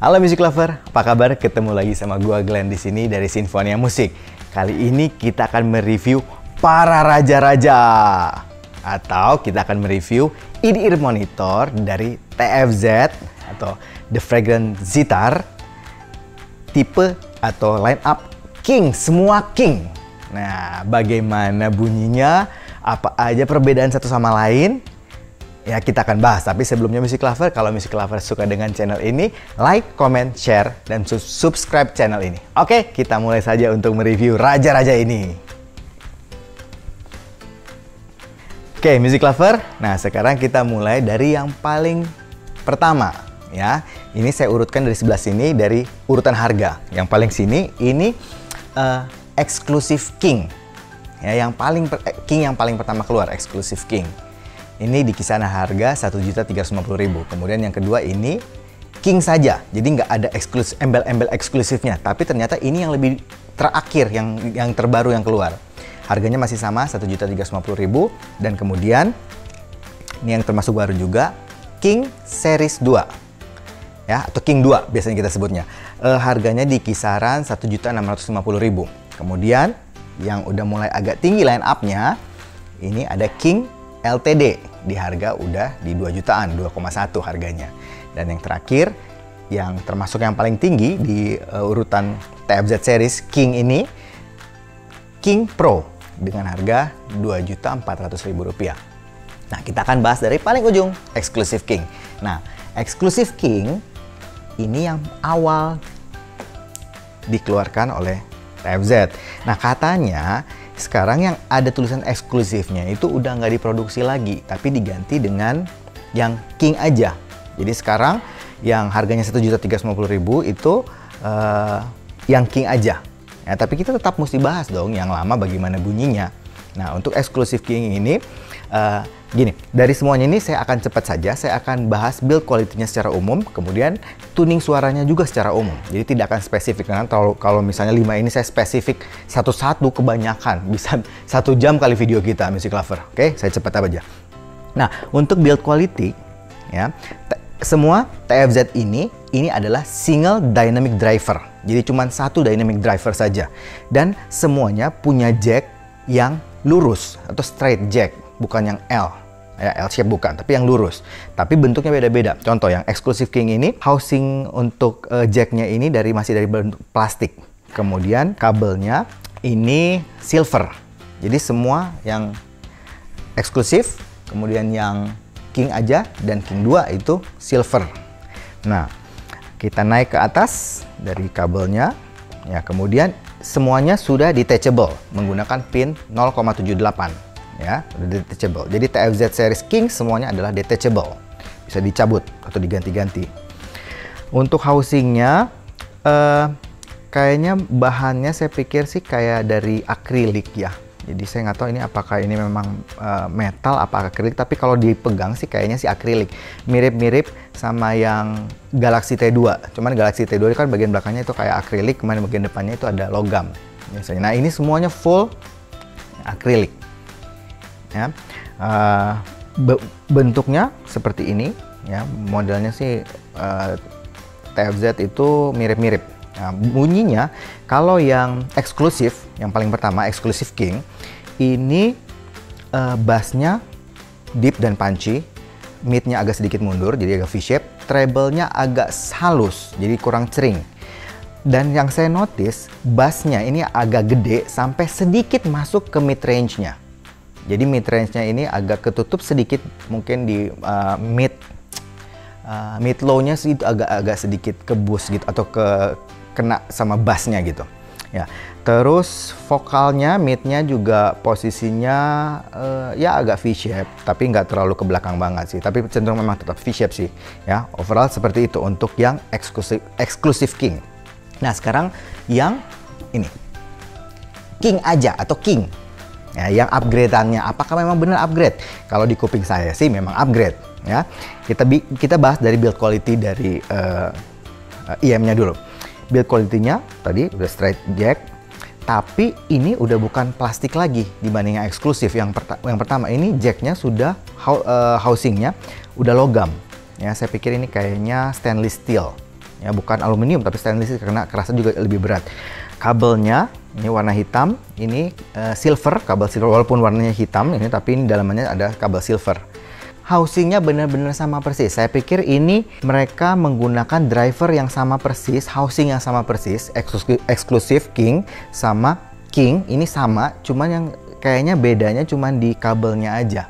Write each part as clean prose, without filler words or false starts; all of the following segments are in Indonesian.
Halo Music Lover, apa kabar? Ketemu lagi sama gua Glenn di sini dari Sinfonia Musik. Kali ini kita akan mereview para raja-raja, atau kita akan mereview in-ear monitor dari TFZ atau The Fragrant Zitar, tipe atau line up King, semua King. Nah, bagaimana bunyinya? Apa aja perbedaan satu sama lain? Ya, kita akan bahas. Tapi sebelumnya Music Lover, kalau Music Lover suka dengan channel ini, like, comment, share, dan subscribe channel ini. Oke, kita mulai saja untuk mereview raja-raja ini. Oke, Music Lover. Nah, sekarang kita mulai dari yang paling pertama. Ya, ini saya urutkan dari sebelah sini dari urutan harga. Yang paling sini ini Exclusive King. Ya, yang paling King yang paling pertama keluar, Exclusive King. Ini di kisaran harga 1.350.000. Kemudian yang kedua ini King saja, jadi nggak ada embel-embel eksklusifnya. Tapi ternyata ini yang lebih terakhir, yang terbaru yang keluar. Harganya masih sama 1.350.000. Dan kemudian ini yang termasuk baru juga, King Series 2, ya, atau King 2 biasanya kita sebutnya. Harganya di kisaran 1.650.000. Kemudian yang udah mulai agak tinggi line up-nya, ini ada King LTD. Di harga udah di 2 jutaan, 2,1 harganya. Dan yang terakhir, yang termasuk yang paling tinggi di urutan TFZ series King ini, King Pro dengan harga Rp2.400.000. Nah, kita akan bahas dari paling ujung, Exclusive King. Nah, Exclusive King ini yang awal dikeluarkan oleh TFZ. Nah, katanya sekarang yang ada tulisan eksklusifnya itu udah nggak diproduksi lagi, tapi diganti dengan yang King aja. Jadi sekarang yang harganya 1.350.000 itu yang King aja. Ya, tapi kita tetap mesti bahas dong yang lama bagaimana bunyinya. Nah, untuk Exclusive King ini gini, dari semuanya ini saya akan cepat saja, saya akan bahas build quality-nya secara umum, kemudian tuning suaranya juga secara umum. Jadi tidak akan spesifik, kan? Kalau misalnya 5 ini saya spesifik satu-satu kebanyakan, bisa 1 jam kali video kita, Music Lover. Oke, saya cepat aja. Nah, untuk build quality, ya, semua TFZ ini adalah single dynamic driver. Jadi cuma satu dynamic driver saja. Dan semuanya punya jack yang lurus atau straight jack, bukan yang L. Ya, L shape bukan, tapi yang lurus. Tapi bentuknya beda-beda. Contoh yang Exclusive King ini, housing untuk jacknya ini masih dari bentuk plastik. Kemudian kabelnya ini silver. Jadi semua yang eksklusif, kemudian yang King aja dan King 2 itu silver. Nah, kita naik ke atas dari kabelnya. Ya, kemudian semuanya sudah detachable menggunakan pin 0,78. Ya, detachable. Jadi TFZ series King semuanya adalah detachable, bisa dicabut atau diganti-ganti. Untuk housingnya, kayaknya bahannya saya pikir sih kayak dari akrilik ya. Jadi saya nggak tahu ini apakah ini memang metal apa akrilik, tapi kalau dipegang sih kayaknya sih akrilik. Mirip-mirip sama yang Galaxy T2. Cuman Galaxy T2 kan bagian belakangnya itu kayak akrilik, kemudian bagian depannya itu ada logam biasanya. Nah, ini semuanya full akrilik. Ya, bentuknya seperti ini, ya, modelnya sih TFZ itu mirip-mirip. Nah, bunyinya kalau yang eksklusif, yang paling pertama Exclusive King ini bassnya deep dan punchy, midnya agak sedikit mundur jadi agak V-shape, treble-nya agak halus jadi kurang cering. Dan yang saya notice, bassnya ini agak gede sampai sedikit masuk ke mid range-nya. Jadi mid range-nya ini agak ketutup sedikit, mungkin di mid low-nya sih itu agak sedikit ke boost gitu atau kena sama bass-nya gitu. Ya. Terus vokalnya, mid-nya juga posisinya ya agak V-shape, tapi nggak terlalu ke belakang banget sih. Tapi cenderung memang tetap V-shape sih. Ya, overall seperti itu untuk yang Exclusive King. Nah, sekarang yang ini King aja atau King. Ya, yang upgrade-annya, apakah memang benar upgrade? Kalau di kuping saya sih memang upgrade. Ya, kita bahas dari build quality dari IM-nya dulu. Build quality-nya tadi udah straight jack, tapi ini udah bukan plastik lagi dibanding yang eksklusif. Yang pertama ini jacknya sudah housingnya udah logam. Ya, saya pikir ini kayaknya stainless steel. ya, bukan aluminium tapi stainless steel karena kerasnya juga lebih berat. Kabelnya ini warna hitam, ini silver, kabel silver walaupun warnanya hitam ini, tapi ini dalamannya ada kabel silver. Housingnya benar-benar sama persis. Saya pikir ini mereka menggunakan driver yang sama persis, housing yang sama persis, eksklusif King sama King ini sama, cuman yang kayaknya bedanya cuman di kabelnya aja.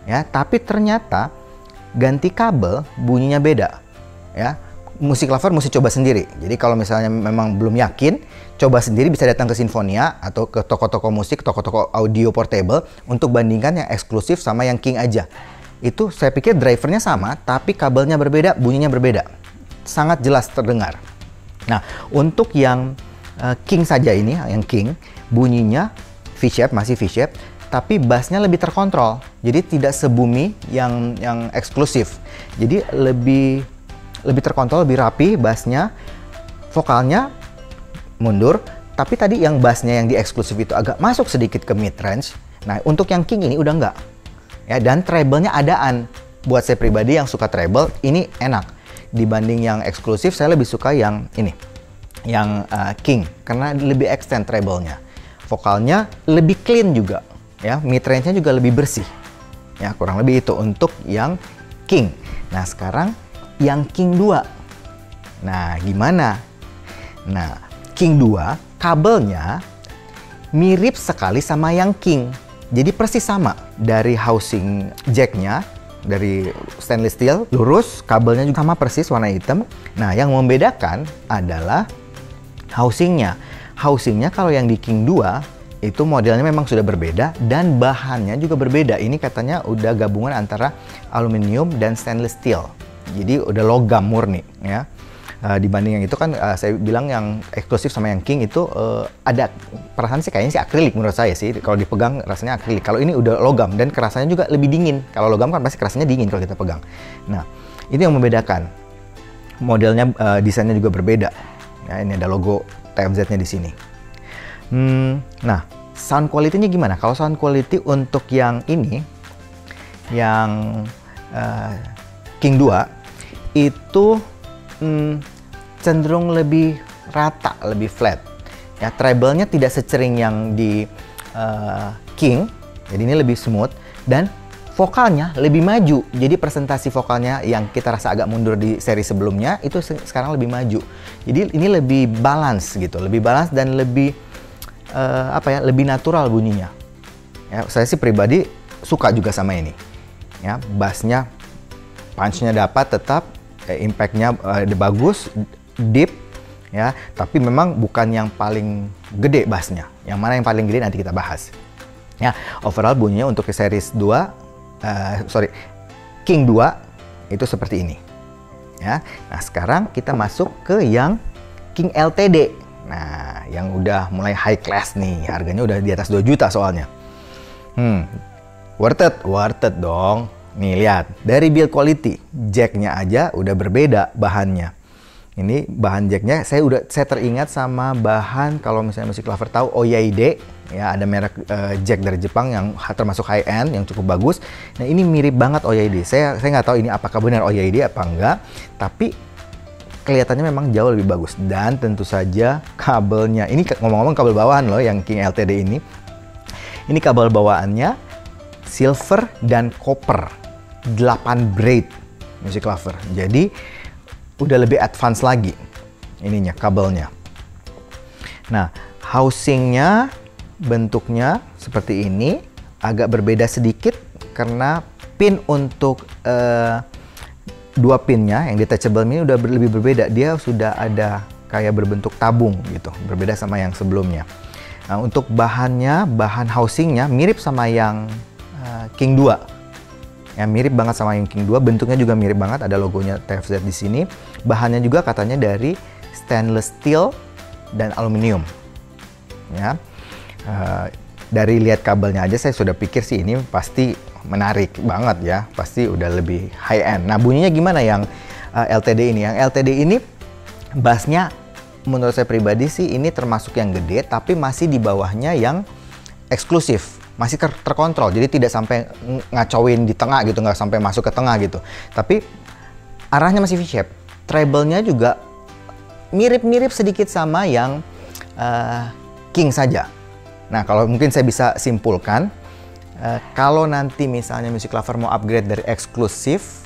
Ya, tapi ternyata ganti kabel bunyinya beda. Ya, Music Lover mesti coba sendiri. Jadi kalau misalnya memang belum yakin, coba sendiri bisa datang ke Sinfonia atau ke toko-toko musik, toko-toko audio portable untuk bandingkan yang eksklusif sama yang King aja. Itu saya pikir drivernya sama, tapi kabelnya berbeda, bunyinya berbeda. Sangat jelas terdengar. Nah, untuk yang King saja ini, yang King, bunyinya V-shape, masih V-shape, tapi bassnya lebih terkontrol. Jadi tidak sebumi yang eksklusif. Jadi lebih terkontrol, lebih rapi bassnya, vokalnya mundur, tapi tadi yang bassnya yang di eksklusif itu agak masuk sedikit ke mid range. Nah, untuk yang King ini udah enggak. Ya, dan treble-nya adaan. Buat saya pribadi yang suka treble, ini enak. Dibanding yang eksklusif, saya lebih suka yang ini, yang King, karena lebih extend treble-nya. Vokalnya lebih clean juga, ya, mid range-nya juga lebih bersih. Ya, kurang lebih itu untuk yang King. Nah, sekarang yang King 2. Nah, gimana? Nah, King 2 kabelnya mirip sekali sama yang King. Jadi persis sama, dari housing jacknya, dari stainless steel, lurus, kabelnya juga sama persis, warna hitam. Nah, yang membedakan adalah housingnya. Housingnya kalau yang di King 2, itu modelnya memang sudah berbeda, dan bahannya juga berbeda. Ini katanya udah gabungan antara aluminium dan stainless steel. Jadi udah logam murni, ya. Dibanding yang itu kan saya bilang yang eksklusif sama yang King itu ada perasaan sih kayaknya sih akrilik menurut saya sih, kalau dipegang rasanya akrilik. Kalau ini udah logam dan kerasanya juga lebih dingin. Kalau logam kan pasti kerasanya dingin kalau kita pegang. Nah, itu yang membedakan. Modelnya, desainnya juga berbeda. Ya, ini ada logo TFZ-nya di sini. Nah, sound quality-nya gimana? Kalau sound quality untuk yang ini, yang King 2 itu cenderung lebih rata, lebih flat. Ya, treble-nya tidak secering yang di King, jadi ini lebih smooth, dan vokalnya lebih maju. Jadi presentasi vokalnya yang kita rasa agak mundur di seri sebelumnya itu sekarang lebih maju. Jadi ini lebih balance gitu, lebih balance dan lebih lebih natural bunyinya. Ya, saya sih pribadi suka juga sama ini. Ya, bassnya, punch-nya dapat tetap. Impact-nya bagus, deep, ya. Tapi memang bukan yang paling gede bassnya. Yang mana yang paling gede nanti kita bahas. Ya, overall bunyinya untuk series 2, King 2 itu seperti ini. Ya. Nah, sekarang kita masuk ke yang King LTD. Nah, yang udah mulai high class nih, harganya udah di atas 2 juta soalnya. Worth it dong. Nih lihat, dari build quality, jacknya aja udah berbeda bahannya. Ini bahan jacknya, saya teringat sama bahan kalau misalnya Music Lover tahu OYD, ya ada merek jack dari Jepang yang termasuk high end yang cukup bagus. Nah ini mirip banget OYD. Saya nggak tahu ini apakah benar OYD apa enggak, tapi kelihatannya memang jauh lebih bagus. Dan tentu saja kabelnya, ini ngomong-ngomong kabel bawahan loh yang King LTD ini. Ini kabel bawaannya silver dan copper. 8 braid Music Lover. Jadi udah lebih advance lagi ininya, kabelnya. Nah, housingnya bentuknya seperti ini, agak berbeda sedikit karena pin untuk 2 pinnya yang detachable ini udah lebih berbeda. Dia sudah ada kayak berbentuk tabung gitu, berbeda sama yang sebelumnya. Nah, untuk bahannya, bahan housingnya mirip sama yang King 2. Ya, mirip banget sama yang King 2, bentuknya juga mirip banget, ada logonya TFZ di sini. Bahannya juga katanya dari stainless steel dan aluminium. Ya, dari lihat kabelnya aja saya sudah pikir sih ini pasti menarik banget ya, pasti udah lebih high end. Nah bunyinya gimana yang LTD ini? Yang LTD ini bassnya menurut saya pribadi sih ini termasuk yang gede, tapi masih di bawahnya yang eksklusif. Masih terkontrol, jadi tidak sampai ngacauin di tengah gitu, nggak sampai masuk ke tengah gitu. Tapi arahnya masih V-shape. Treble-nya juga mirip-mirip sedikit sama yang King saja. Nah, kalau mungkin saya bisa simpulkan, kalau nanti misalnya Music Lover mau upgrade dari eksklusif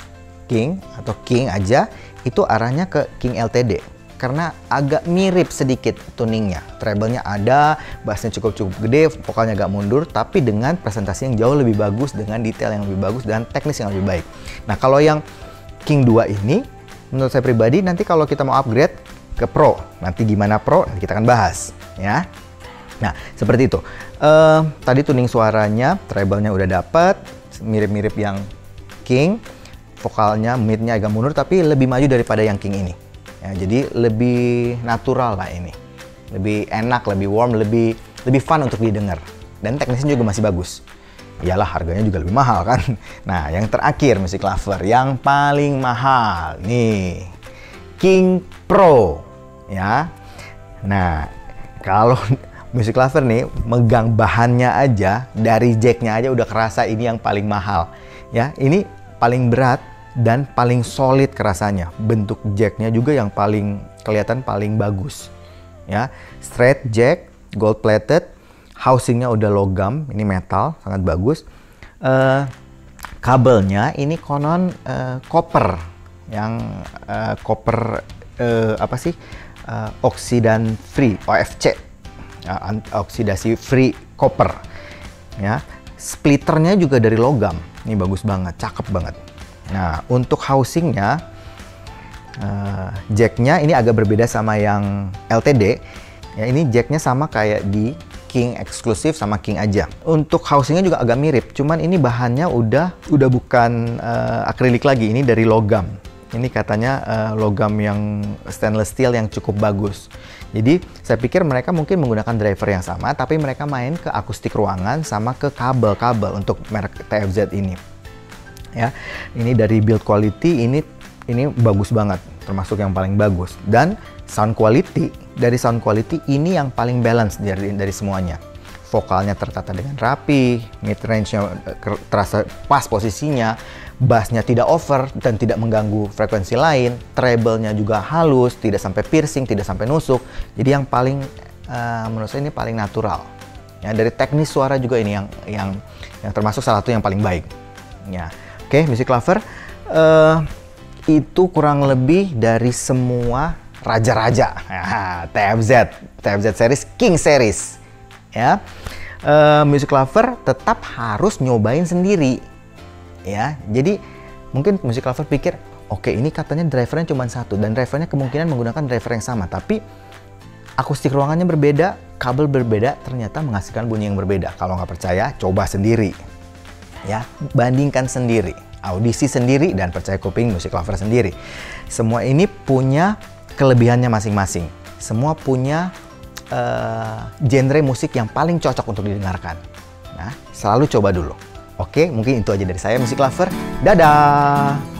King atau King aja, itu arahnya ke King LTD. Karena agak mirip sedikit tuningnya. Treble-nya ada, bassnya cukup gede, vokalnya agak mundur, tapi dengan presentasi yang jauh lebih bagus, dengan detail yang lebih bagus, dan teknis yang lebih baik. Nah, kalau yang King 2 ini, menurut saya pribadi, nanti kalau kita mau upgrade ke Pro, nanti gimana Pro, nanti kita akan bahas, ya. Nah, seperti itu. Tadi tuning suaranya, treble-nya udah dapet, mirip-mirip yang King, vokalnya, mid-nya agak mundur, tapi lebih maju daripada yang King ini. Ya, jadi lebih natural lah ini, lebih enak, lebih warm, lebih fun untuk didengar, dan teknisnya juga masih bagus. Iyalah, harganya juga lebih mahal kan. Nah, yang terakhir Music Lover, yang paling mahal nih, King Pro, ya. Nah, kalau Music Lover nih megang bahannya aja, dari jacknya aja udah kerasa ini yang paling mahal, ya. Ini paling berat dan paling solid kerasanya. Bentuk jacknya juga yang paling kelihatan paling bagus, ya. Straight jack, gold plated, housingnya udah logam, ini metal, sangat bagus. Kabelnya ini konon copper, yang copper apa sih, oksidan free, OFC, oksidasi free copper, ya. Splitternya juga dari logam, ini bagus banget, cakep banget. Nah, untuk housingnya, jacknya ini agak berbeda sama yang LTD. Ya, ini jacknya sama kayak di King eksklusif sama King aja. Untuk housingnya juga agak mirip, cuman ini bahannya udah bukan akrilik lagi, ini dari logam. Ini katanya logam yang stainless steel yang cukup bagus. Jadi saya pikir mereka mungkin menggunakan driver yang sama, tapi mereka main ke akustik ruangan sama ke kabel-kabel untuk merek TFZ ini. Ya, ini dari build quality ini bagus banget, termasuk yang paling bagus. Dan sound quality, dari sound quality ini yang paling balance dari semuanya. Vokalnya tertata dengan rapi, mid range-nya terasa pas posisinya, bassnya tidak over dan tidak mengganggu frekuensi lain, treble-nya juga halus, tidak sampai piercing, tidak sampai nusuk. Jadi yang paling menurut saya ini paling natural. Ya, dari teknis suara juga ini yang termasuk salah satu yang paling baik. Ya. Oke, Music Lover, itu kurang lebih dari semua raja-raja TFZ series, King series, ya. Music Lover tetap harus nyobain sendiri, ya. Jadi mungkin Music Lover pikir, oke, ini katanya drivernya cuma satu, dan drivernya kemungkinan menggunakan driver yang sama, tapi akustik ruangannya berbeda, kabel berbeda, ternyata menghasilkan bunyi yang berbeda. Kalau nggak percaya, coba sendiri. Ya, bandingkan sendiri, audisi sendiri, dan percaya kuping Music Lover sendiri. Semua ini punya kelebihannya masing-masing. Semua punya genre musik yang paling cocok untuk didengarkan. Nah, selalu coba dulu. Oke, mungkin itu aja dari saya, Music Lover. Dadah!